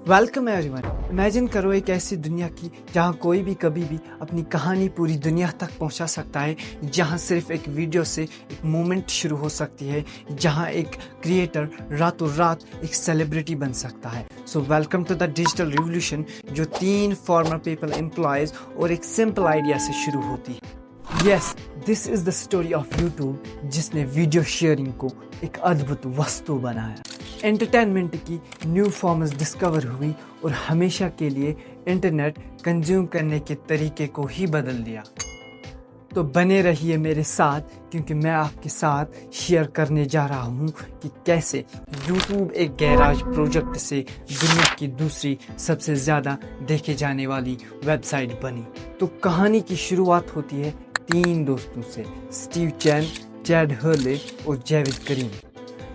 Welcome everyone. Imagine करो एक ऐसी दुनिया की जहाँ कोई भी कभी भी अपनी कहानी पूरी दुनिया तक पहुँचा सकता है, जहाँ सिर्फ एक वीडियो से एक मोमेंट शुरू हो सकती है, जहाँ एक क्रिएटर रातों रात एक सेलिब्रिटी बन सकता है। So welcome to the digital revolution, जो 3 फॉर्मर पीपल एम्प्लॉयज और एक सिंपल आइडिया से शुरू होती है। Yes, this is the story of YouTube, जिसने वीडियो शेयरिंग को एक अद्भुत वस्तु बनाया। एंटरटेनमेंट की न्यू फॉर्म्स डिस्कवर हुई और हमेशा के लिए इंटरनेट कंज्यूम करने के तरीके को ही बदल दिया। तो बने रहिए मेरे साथ, क्योंकि मैं आपके साथ शेयर करने जा रहा हूँ कि कैसे YouTube एक गैराज प्रोजेक्ट से दुनिया की दूसरी सबसे ज़्यादा देखे जाने वाली वेबसाइट बनी। तो कहानी की शुरुआत होती है 3 दोस्तों से, स्टीव चैन, चैड हर्ले और जावेद करीम,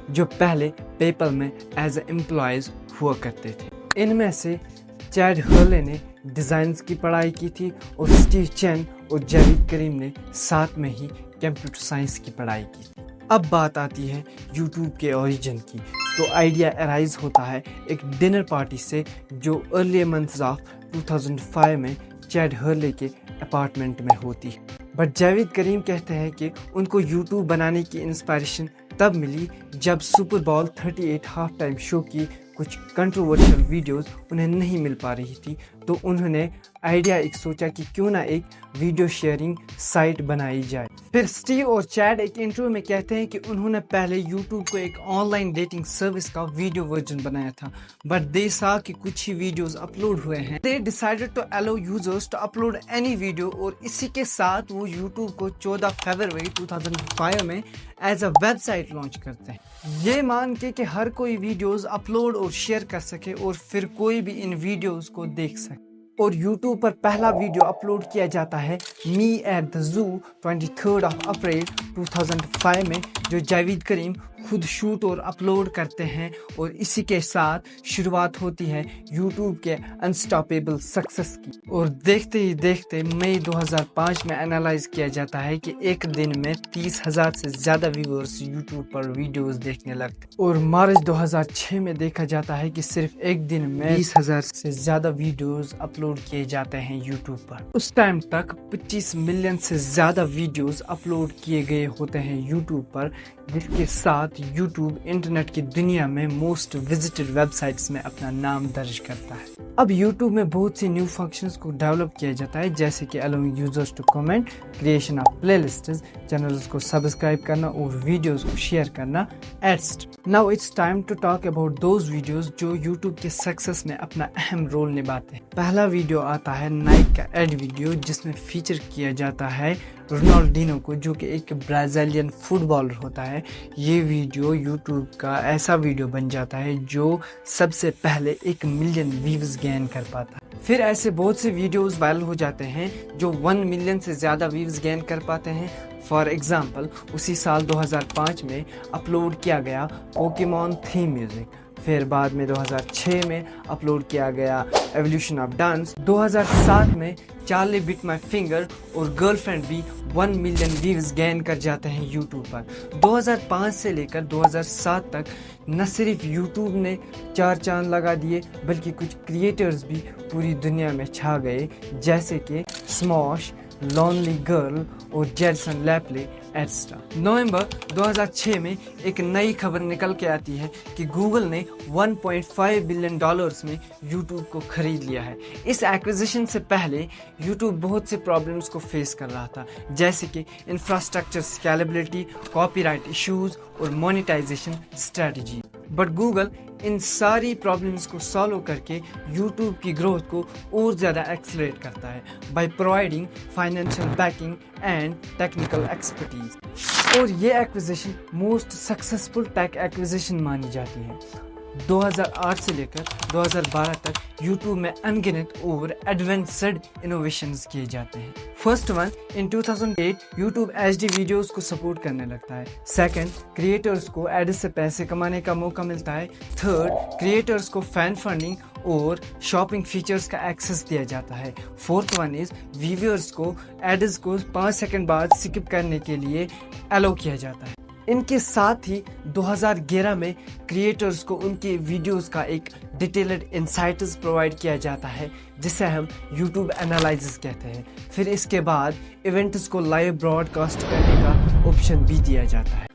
जो पहले पेपल में एज एम्प्लॉयज हुआ करते थे। इनमें से चैड हर्ले ने डिज़ाइंस की पढ़ाई की थी और स्टीव चैन और जावेद करीम ने साथ में ही कंप्यूटर साइंस की पढ़ाई की थी। अब बात आती है यूट्यूब के ओरिजिन की। तो आइडिया अराइज होता है एक डिनर पार्टी से, जो अर्ली मंथ्स ऑफ 2005 में चैड हर्ले के अपार्टमेंट में होती है। बट जावेद करीम कहते हैं कि उनको यूट्यूब बनाने की इंस्पायरेशन तब मिली जब super ball 38 half time show की कुछ कंट्रोवर्शियल वीडियोस उन्हें नहीं मिल पा रही थी। तो उन्होंने आइडिया एक सोचा कि क्यों ना एक वीडियो शेयरिंग साइट बनाई जाए। फिर स्टीव और चैड एक इंटरव्यू में कहते हैं कि उन्होंने पहले यूट्यूब को एक ऑनलाइन डेटिंग सर्विस का वीडियो वर्जन बनाया था, बट दे सा कि कुछ ही वीडियोस अपलोड हुए हैं। They decided to allow users to upload any video, और इसी के साथ वो यूट्यूब को 14 फरवरी 2005 में एज अ वेबसाइट लॉन्च करते हैं, ये मान के कि हर कोई वीडियोस अपलोड और शेयर कर सके और फिर कोई भी इन वीडियोस को देख सके। और YouTube पर पहला वीडियो अपलोड किया जाता है मी एट द जू 23 अप्रैल 2005 में, जो जावेद करीम खुद शूट और अपलोड करते हैं। और इसी के साथ शुरुआत होती है YouTube के अनस्टॉपेबल सक्सेस की। और देखते ही देखते मई 2005 में एनालाइज किया जाता है कि एक दिन में 30,000 से ज़्यादा व्यूअर्स YouTube पर वीडियोस देखने लगते। और मार्च 2006 में देखा जाता है कि सिर्फ एक दिन में 20,000 से ज़्यादा वीडियोस अपलोड किए जाते हैं YouTube पर। उस टाइम तक 25 मिलियन से ज़्यादा वीडियोस अपलोड किए गए होते हैं YouTube पर, जिसके साथ YouTube इंटरनेट की दुनिया में मोस्ट विजिटेड वेबसाइट्स में अपना नाम दर्ज करता है। अब YouTube में बहुत सी न्यू फंक्शंस को डेवलप किया जाता है, जैसे कि allowing users to comment, creation of playlists, channels को सब्सक्राइब करना और वीडियोस को शेयर करना, etcetera. Now it's time to talk about those videos जो YouTube के सक्सेस में अपना अहम रोल निभाते हैं। पहला वीडियो आता है नाइक का एड वीडियो, जिसमें फीचर किया जाता है रोनाल्डिनो को, जो कि एक ब्राजीलियन फुटबॉलर होता है। ये वीडियो YouTube का ऐसा वीडियो बन जाता है जो सबसे पहले 1 मिलियन व्यूज गेन कर पाता है। फिर ऐसे बहुत से वीडियोस वायरल हो जाते हैं जो 1 मिलियन से ज़्यादा व्यूज गेन कर पाते हैं। फॉर एग्जाम्पल, उसी साल 2005 में अपलोड किया गया पोकेमॉन थीम म्यूजिक। फिर बाद में 2006 में अपलोड किया गया एवोल्यूशन ऑफ डांस। 2007 में चार्ली बिट माई फिंगर और गर्लफ्रेंड भी 1 मिलियन व्यूज गेन कर जाते हैं YouTube पर। 2005 से लेकर 2007 तक न सिर्फ YouTube ने 4 चांद लगा दिए, बल्कि कुछ क्रिएटर्स भी पूरी दुनिया में छा गए, जैसे कि स्मॉश, लॉनली गर्ल और जेसन लैपले, एटसेट्रा। नवंबर 2006 में एक नई खबर निकल के आती है कि गूगल ने $1.5 बिलियन में YouTube को खरीद लिया है। इस एक्विजिशन से पहले YouTube बहुत से प्रॉब्लम्स को फेस कर रहा था, जैसे कि इंफ्रास्ट्रक्चर स्केलेबिलिटी, कॉपीराइट इश्यूज और मोनेटाइजेशन स्ट्रेटजी। बट गूगल इन सारी प्रॉब्लम्स को सॉल्व करके YouTube की ग्रोथ को और ज़्यादा एक्सेलरेट करता है by providing financial backing and technical expertise. और ये acquisition most successful tech acquisition मानी जाती है। 2008 से लेकर 2012 तक YouTube में अनगिनत और एडवांस्ड इनोवेशंस किए जाते हैं। फर्स्ट वन, इन 2008 YouTube HD वीडियोस को सपोर्ट करने लगता है। सेकंड, क्रिएटर्स को एड्स से पैसे कमाने का मौका मिलता है। थर्ड, क्रिएटर्स को फैन फंडिंग और शॉपिंग फीचर्स का एक्सेस दिया जाता है। फोर्थ वन इज व्यूअर्स को एड्स को 5 सेकंड बाद स्किप करने के लिए अलाउ किया जाता है। ان کے ساتھ ہی 2011 میں کریٹرز کو ان کے ویڈیوز کا ایک ڈیٹیلڈ انسائٹس پرووائڈ کیا جاتا ہے جسے ہم یوٹیوب انالائزز کہتے ہیں. پھر اس کے بعد ایونٹس کو لائیو براڈ کاسٹ کرنے کا آپشن بھی دیا جاتا ہے.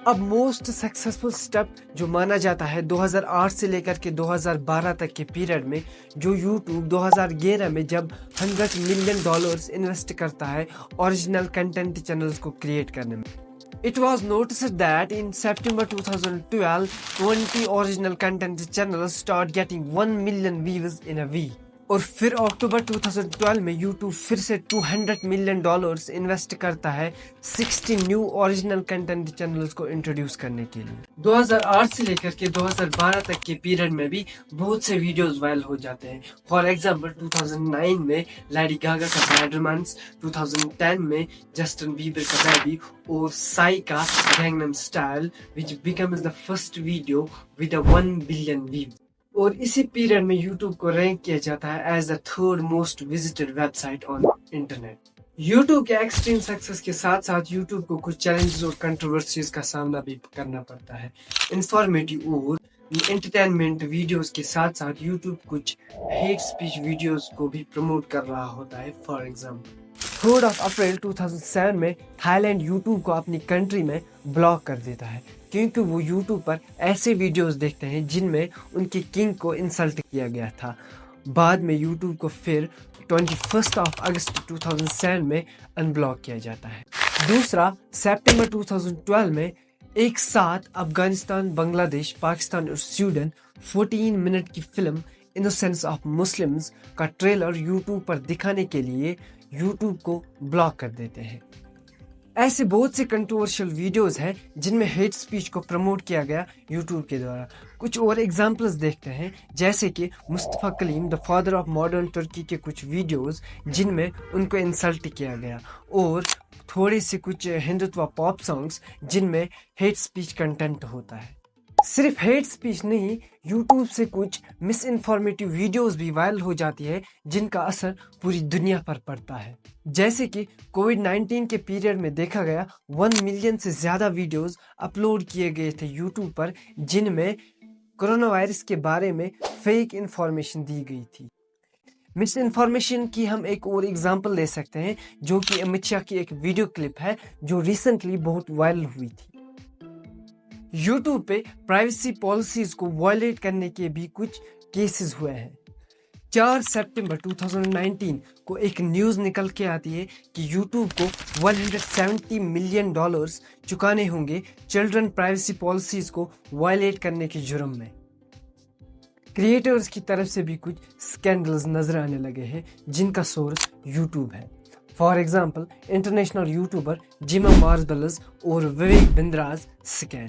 اب موسٹ سکسیسفل سٹیپ جو مانا جاتا ہے 2008 سے لے کر کے 2012 تک کے پیریڈ میں جو یوٹیوب 2011 میں جب $100 ملین انویسٹ کرتا ہے اوریجنل کنٹینٹ چینلز کو کریٹ کرنے میں. It was noticed that in September 2012, 20 original content channels start getting 1 million views in a week. اور پھر اکتوبر 2012 میں یوٹیوب پھر سے $200 ملین انویسٹ کرتا ہے 60 نیو اوریجنل کنٹینٹ چینلز کو انٹروڈیوس کرنے کے لیے. 2008 سے لے کر کے 2012 تک کے پیریڈ میں بھی بہت سے ویڈیوز وائرل ہو جاتے ہیں. فار ایگزامپل 2009 میں لیڈی گاگا کا بیڈ رومانس، 2010 میں جسٹن بیبر کا بیبی اور سائی کا گینگنم style which becomes the first video with a 1 billion views. اور اسی پیریڈ میں یوٹیوب کو رینک کیا جاتا ہے as the third most visited website on internet. YouTube کے ایکسٹریم سکسیس کے ساتھ ساتھ یوٹیوب کو کچھ چیلنجز اور کنٹروورسیز کا سامنا بھی کرنا پڑتا ہے. انفارمیٹیو اور انٹرٹینمنٹ ویڈیوز کے ساتھ ساتھ یوٹیوب کچھ ہیٹ سپیچ ویڈیوز کو بھی پروموٹ کر رہا ہوتا ہے. فار ایگزامپل 3 اپریل 2007 میں تھائی لینڈ یوٹیوب کو اپنی کنٹری میں بلاک کر دیتا ہے کیونکہ وہ یوٹیوب پر ایسے ویڈیوز دیکھتے ہیں جن میں ان کے کنگ کو انسلٹ کیا گیا تھا. بعد میں یوٹیوب کو پھر 21 اگست 2007 میں ان بلاک کیا جاتا ہے. دوسرا سپٹمبر 2012 میں ایک ساتھ افغانستان، بنگلہ دیش، پاکستان اور سویڈن 14 منٹ کی فلم انوسینس آف مسلمز کا ٹریلر یوٹیوب پر دکھانے کے لیے یوٹیوب کو بلاک کر دیتے ہیں. ایسے بہت سے کنٹروورشل ویڈیوز ہیں جن میں ہیٹ سپیچ کو پروموٹ کیا گیا یوٹیوب کے دوارا. کچھ اور ایگزامپلز دیکھتے ہیں جیسے کہ مصطفیٰ کلیم دا فادر آف ماڈرن ترکی کے کچھ ویڈیوز جن میں ان کو انسلٹ کیا گیا، اور تھوڑے سے کچھ ہندوتوا پاپ سانگز جن میں ہیٹ سپیچ کنٹینٹ ہوتا ہے. صرف ہیٹ سپیچ نہیں، یوٹیوب سے کچھ مس انفارمیٹیو ویڈیوز بھی وائرل ہو جاتی ہے جن کا اثر پوری دنیا پر پڑتا ہے. جیسے کہ کووڈ-19 کے پیریڈ میں دیکھا گیا 1 ملین سے زیادہ ویڈیوز اپلوڈ کیے گئے تھے یوٹیوب پر جن میں کرونا وائرس کے بارے میں فیک انفارمیشن دی گئی تھی. مس انفارمیشن کی ہم ایک اور ایگزامپل لے سکتے ہیں جو کہ امت شاہ کی ایک ویڈیو کلپ ہے جو ریسنٹلی بہت وائرل ہوئی تھی. یوٹیوب پہ پرائیویسی پالیسیز کو وائلیٹ کرنے کے بھی کچھ کیسز ہوئے ہیں. 4 سپٹمبر 2019 کو ایک نیوز نکل کے آتی ہے کہ یوٹیوب کو $170 ملین چکانے ہوں گے چلڈرن پرائیویسی پالیسیز کو وائلیٹ کرنے کے جرم میں. کریٹرز کی طرف سے بھی کچھ سکینڈلز نظر آنے لگے ہیں جن کا سورس یوٹیوب ہے. فار ایگزامپل انٹرنیشنل یوٹیوبر جیما ماربلز اور وویک بندراز سکین.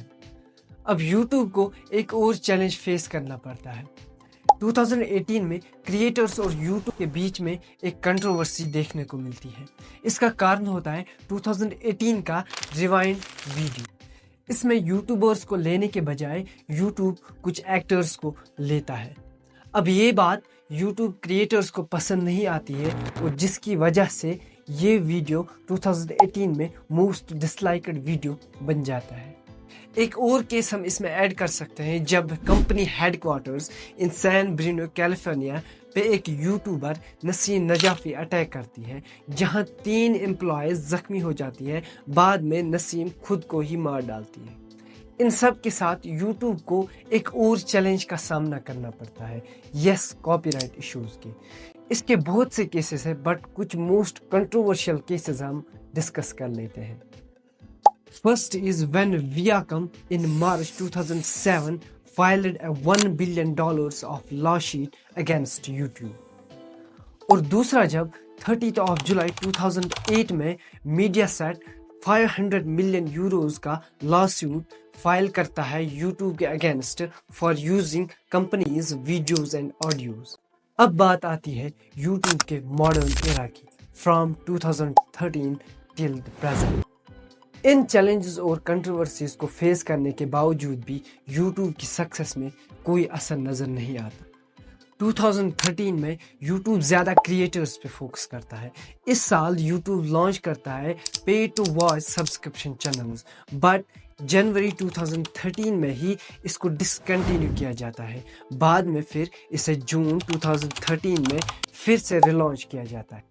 اب یوٹیوب کو ایک اور چیلنج فیس کرنا پڑتا ہے. 2018 میں کریٹرز اور یوٹیوب کے بیچ میں ایک کنٹروورسی دیکھنے کو ملتی ہے. اس کا کارن ہوتا ہے 2018 کا ریوائنڈ ویڈیو. اس میں یوٹیوبرز کو لینے کے بجائے یوٹیوب کچھ ایکٹرز کو لیتا ہے. اب یہ بات یوٹیوب کریٹرز کو پسند نہیں آتی ہے اور جس کی وجہ سے یہ ویڈیو 2018 میں موسٹ ڈسلائکڈ ویڈیو بن جاتا ہے. ایک اور کیس ہم اس میں ایڈ کر سکتے ہیں جب کمپنی ہیڈ کوارٹرز ان سین برینو کیلیفورنیا پہ ایک یوٹیوبر نسیم نجافی اٹیک کرتی ہے جہاں 3 امپلائیز زخمی ہو جاتی ہے. بعد میں نسیم خود کو ہی مار ڈالتی ہے. ان سب کے ساتھ یوٹیوب کو ایک اور چیلنج کا سامنا کرنا پڑتا ہے کاپی رائٹ ایشوز کے. اس کے بہت سے کیسز ہیں بٹ کچھ موسٹ کنٹروورشل کیسز ہم ڈسکس کر لیتے ہیں. First is when Viacom in March 2007 filed a $1 billion of lawsuit against YouTube. اور دوسرا جب 30 جولائی 2008 میں میڈیا سیٹ 500 ملین یوروز کا لا سوٹ فائل کرتا ہے یوٹیوب کے against for using companies videos and audios. اب بات آتی ہے یوٹیوب کے ماڈرن ایرا کی from 2013 till present. In challenges اور کنٹروورسیز کو فیس کرنے کے باوجود بھی یوٹیوب کی سکسیس میں کوئی اثر نظر نہیں آتا. 2013 में YouTube ज़्यादा क्रिएटर्स पे फोकस करता है। इस साल YouTube लॉन्च करता है pay to watch subscription channels, but जनवरी 2013 में ही इसको डिसकंटिन्यू किया जाता है। बाद में फिर इसे जून 2013 में फिर से रिलॉन्च किया जाता है।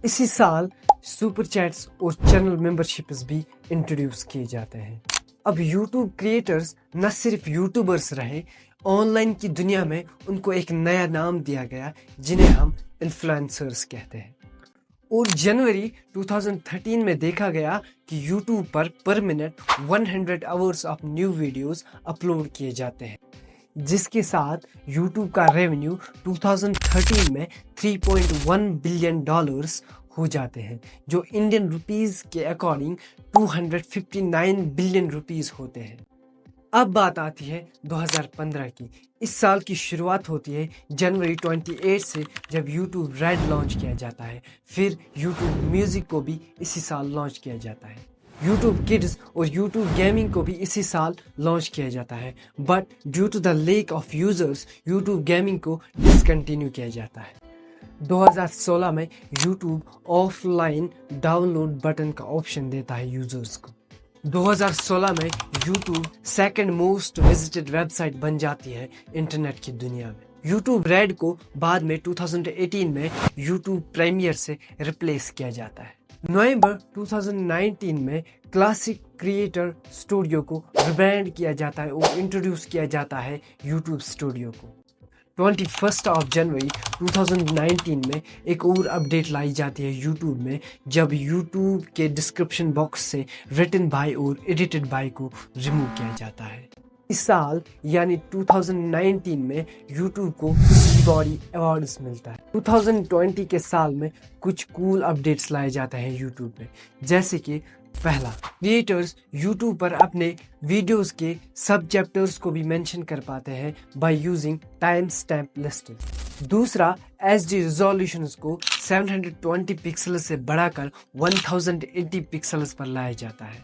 इसी साल सुपर चैट्स और चैनल मेंबरशिप्स भी इंट्रोड्यूस किए जाते हैं। अब YouTube क्रिएटर्स न सिर्फ यूट्यूबर्स रहे, ऑनलाइन की दुनिया में उनको एक नया नाम दिया गया जिन्हें हम इन्फ्लुएंसर्स कहते हैं। और जनवरी 2013 में देखा गया कि YouTube पर minute 100 hours of new videos upload किए जाते हैं, जिसके साथ YouTube का रेवेन्यू 2013 में 3.1 बिलियन डॉलर्स हो जाते हैं, जो इंडियन रुपीस के अकॉर्डिंग 259 बिलियन रुपीस होते हैं। अब बात आती है 2015 की। इस साल की शुरुआत होती है जनवरी 28 से, जब YouTube रेड लॉन्च किया जाता है। फिर YouTube म्यूजिक को भी इसी साल लॉन्च किया जाता है। YouTube किड्स और YouTube गेमिंग को भी इसी साल लॉन्च किया जाता है, but due to the lack of users YouTube gaming को डिसकंटिन्यू किया जाता है। 2016 में YouTube ऑफलाइन डाउनलोड बटन का ऑप्शन देता है यूजर्स को। 2016 में YouTube second most visited website बन जाती है इंटरनेट की दुनिया में। YouTube रेड को बाद में 2018 में YouTube प्रीमियर से रिप्लेस किया जाता है। नवंबर 2019 में क्लासिक क्रिएटर स्टूडियो को रिब्रांड किया जाता है और इंट्रोड्यूस किया जाता है YouTube स्टूडियो को। 21 ऑफ जनवरी 2019 में एक और अपडेट लाई जाती है YouTube में, जब YouTube के डिस्क्रिप्शन बॉक्स से रिटन बाय और एडिटेड बाय को रिमूव किया जाता है। इस साल यानी 2019 में YouTube को बॉडी अवार्ड्स मिलता है। 2020 के साल में कुछ कूल अपडेट्स लाए जाते हैं YouTube में, जैसे कि पहला, क्रिएटर्स YouTube पर अपने वीडियोस के सब चैप्टर्स को भी मेंशन कर पाते हैं by using time stamp listing. दूसरा, HD रिजोल्यूशंस को 720 पिक्सल से बढ़ाकर 1080 पिक्सल्स पर लाया जाता है।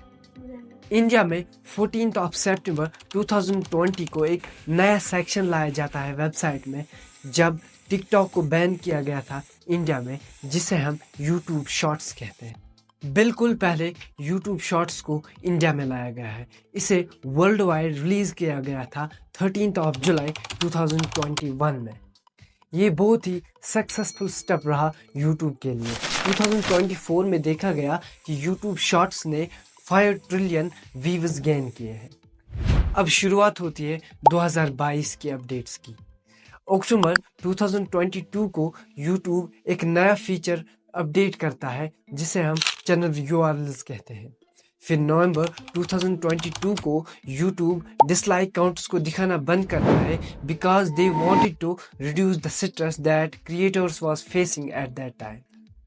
इंडिया में 14 ऑफ सितंबर 2020 को एक नया सेक्शन लाया जाता है वेबसाइट में, जब टिकटॉक को बैन किया गया था इंडिया में, जिसे हम YouTube शॉर्ट्स कहते हैं। बिल्कुल पहले YouTube शॉर्ट्स को इंडिया में लाया गया है। इसे वर्ल्ड वाइड रिलीज किया गया था 13 ऑफ जुलाई 2021 में। ये बहुत ही सक्सेसफुल स्टेप रहा YouTube के लिए। 2024 में देखा गया कि YouTube शॉर्ट्स ने 5 ट्रिलियन व्यूज गेन किए हैं। अब शुरुआत होती है 2022 के अपडेट्स की। अक्टूबर 2022 को YouTube एक नया फीचर अपडेट करता है, जिसे हम चैनल URLs कहते हैं। फिर नवंबर 2022 को YouTube डिसलाइक काउंट्स को दिखाना बंद करता है, because they wanted to reduce the stress that creators was facing at that time.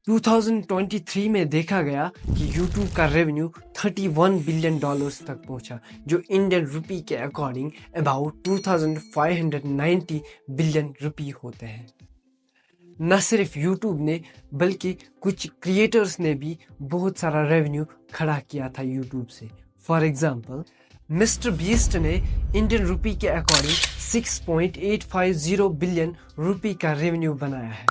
2023 में देखा गया कि YouTube का रेवेन्यू 31 बिलियन डॉलर्स तक पहुंचा, जो इंडियन रुपी के अकॉर्डिंग अबाउट 2590 बिलियन रुपी होते हैं। न सिर्फ YouTube ने, बल्कि कुछ क्रिएटर्स ने भी बहुत सारा रेवेन्यू खड़ा किया था YouTube से। फॉर एग्जाम्पल, मिस्टर बीस्ट ने इंडियन रुपी के अकॉर्डिंग 6.850 बिलियन रुपी का रेवेन्यू बनाया है।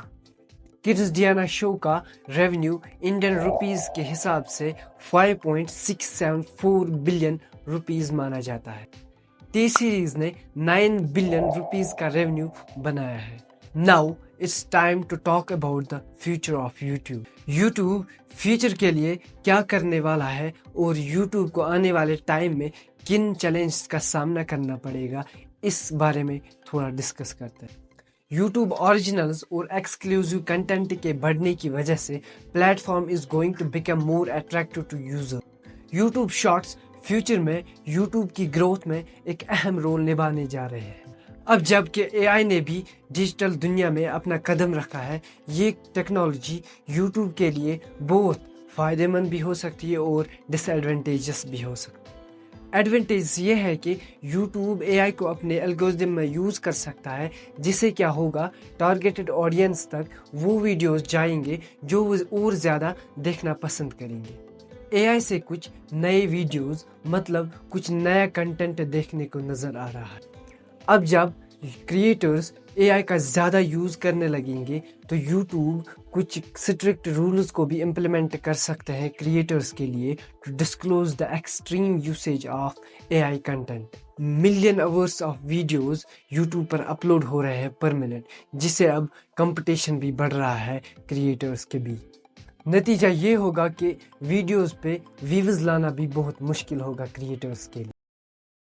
किड्स डियाना शो का रेवेन्यू इंडियन रुपीस के हिसाब से 5.674 बिलियन रुपीस माना जाता है। टी सीरीज ने 9 बिलियन रुपीस का रेवेन्यू बनाया है। Now it's time to talk about the future of YouTube। YouTube future के लिए क्या करने वाला है और YouTube को आने वाले टाइम में किन चैलेंज का सामना करना पड़ेगा, इस बारे में थोड़ा डिस्कस करते हैं। YouTube ओरिजिनल्स और एक्सक्लूसिव कंटेंट के बढ़ने की वजह से platform is going to become more attractive to user. YouTube shorts future में YouTube की ग्रोथ में एक अहम रोल निभाने जा रहे हैं। अब जबकि AI ने भी डिजिटल दुनिया में अपना कदम रखा है, ये टेक्नोलॉजी YouTube के लिए बहुत फ़ायदेमंद भी हो सकती है और डिसएडवांटेजेस भी हो सकती है। एडवांटेज ये है कि YouTube AI को अपने एल्गोरिदम में यूज़ कर सकता है, जिससे क्या होगा, टारगेटेड ऑडियंस तक वो वीडियोस जाएंगे जो वो और ज़्यादा देखना पसंद करेंगे। AI से कुछ नए वीडियोस, मतलब कुछ नया कंटेंट देखने को नज़र आ रहा है। अब जब क्रिएटर्स एआई का ज़्यादा यूज़ करने लगेंगे तो यूट्यूब कुछ स्ट्रिक्ट रूल्स को भी इम्प्लीमेंट कर सकते हैं क्रिएटर्स के लिए to disclose the extreme usage of AI content. Million hours of videos YouTube पर अपलोड हो रहे हैं पर मिनट, जिससे अब कंपटीशन भी बढ़ रहा है क्रिएटर्स के बीच। नतीजा ये होगा कि वीडियोस पे व्यूज़ लाना भी बहुत मुश्किल होगा क्रिएटर्स के लिए।